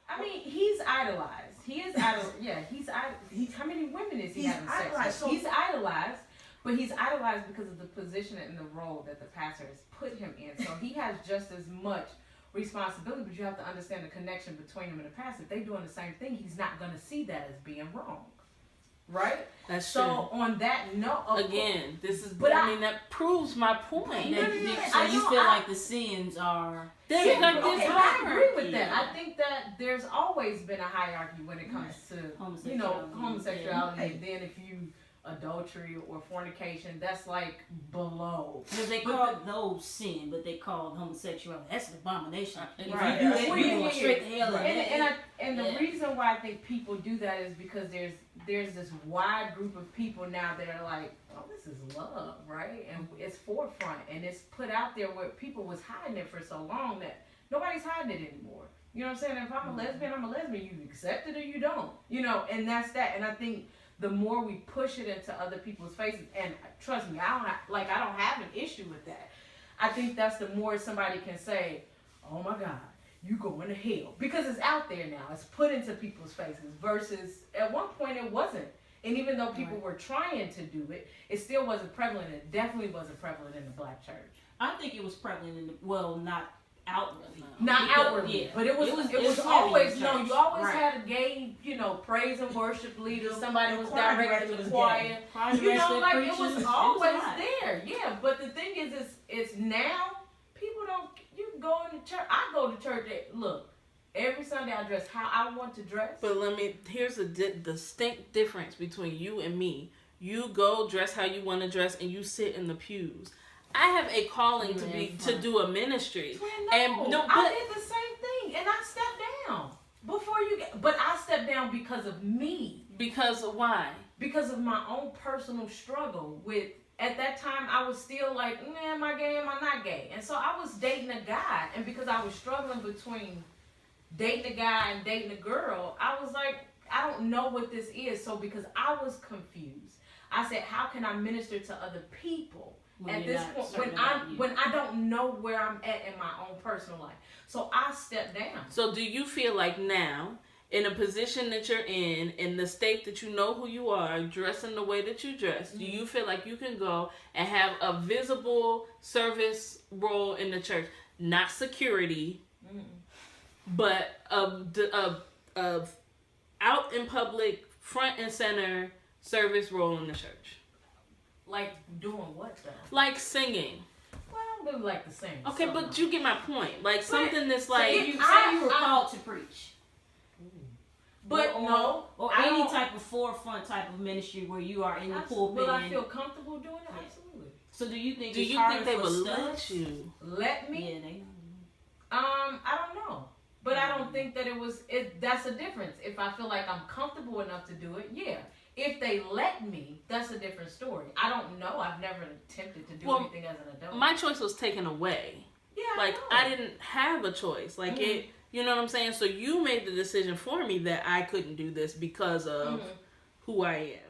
I mean, he's idolized. He is idolized. Yeah, how many women is he having sex with? He's idolized, but he's idolized because of the position and the role that the pastor has put him in. So he has just as much responsibility, but you have to understand the connection between him and the pastor. If they're doing the same thing, he's not going to see that as being wrong. Right? That's true. So on that note, again, this is. But I mean, that proves my point. So you feel like the sins are. I agree with that. I think that there's always been a hierarchy when it comes to homosexuality. And then if you adultery or fornication, that's like below. Because they call those sin, but they call homosexuality. That's an abomination. Right. If you do that, you're going straight to hell. And the reason why I think people do that is because there's this wide group of people now that are like, oh, this is love, right? And it's forefront, and it's put out there where people was hiding it for so long that nobody's hiding it anymore. You know what I'm saying? If I'm a lesbian, I'm a lesbian. You accept it or you don't. You know, and that's that. And I think the more we push it into other people's faces, and trust me, I don't have an issue with that. I think that's the more somebody can say, oh my God, you going to hell. Because it's out there now. It's put into people's faces versus at one point it wasn't. And even though people were trying to do it, it still wasn't prevalent. It definitely wasn't prevalent in the black church. I think it was prevalent in not outwardly. Not outwardly, but it was always known. You always had a gay, praise and worship leader. Somebody was directing the choir. It was always there. Yeah, but the thing is, it's now people don't. You can go into church. I go to church. Look, every Sunday I dress how I want to dress. But here's a distinct difference between you and me. You go dress how you want to dress, and you sit in the pews. I have a calling to do a ministry. I did the same thing, and I stepped down but I stepped down because of me. Because why? Because of my own personal struggle with. At that time, I was still like, am I gay? Am I not gay? And so I was dating a guy, and because I was struggling between dating a guy and dating a girl, I was like, I don't know what this is. So because I was confused, I said, how can I minister to other people? At this point, when I don't know where I'm at in my own personal life, so I stepped down. So do you feel like now, in a position that you're in the state that you know who you are, dressing the way that you dress, do you feel like you can go and have a visible service role in the church, not security, but of out in public, front and center service role in the church? Like doing what though? Like singing. Well, I don't really like to sing. Okay, but you get my point. Like something that's like you say you were called to preach. But or any type of forefront type of ministry where you are in the pulpit. Will I feel comfortable doing it? Absolutely. So do you think they would let you? Let me? Yeah, they. I don't know. But I don't think that that's a difference. If I feel like I'm comfortable enough to do it, yeah. If they let me, that's a different story. I don't know. I've never attempted to do anything as an adult. My choice was taken away. Yeah, I didn't have a choice. It, you know what I'm saying? So you made the decision for me that I couldn't do this because of who I am.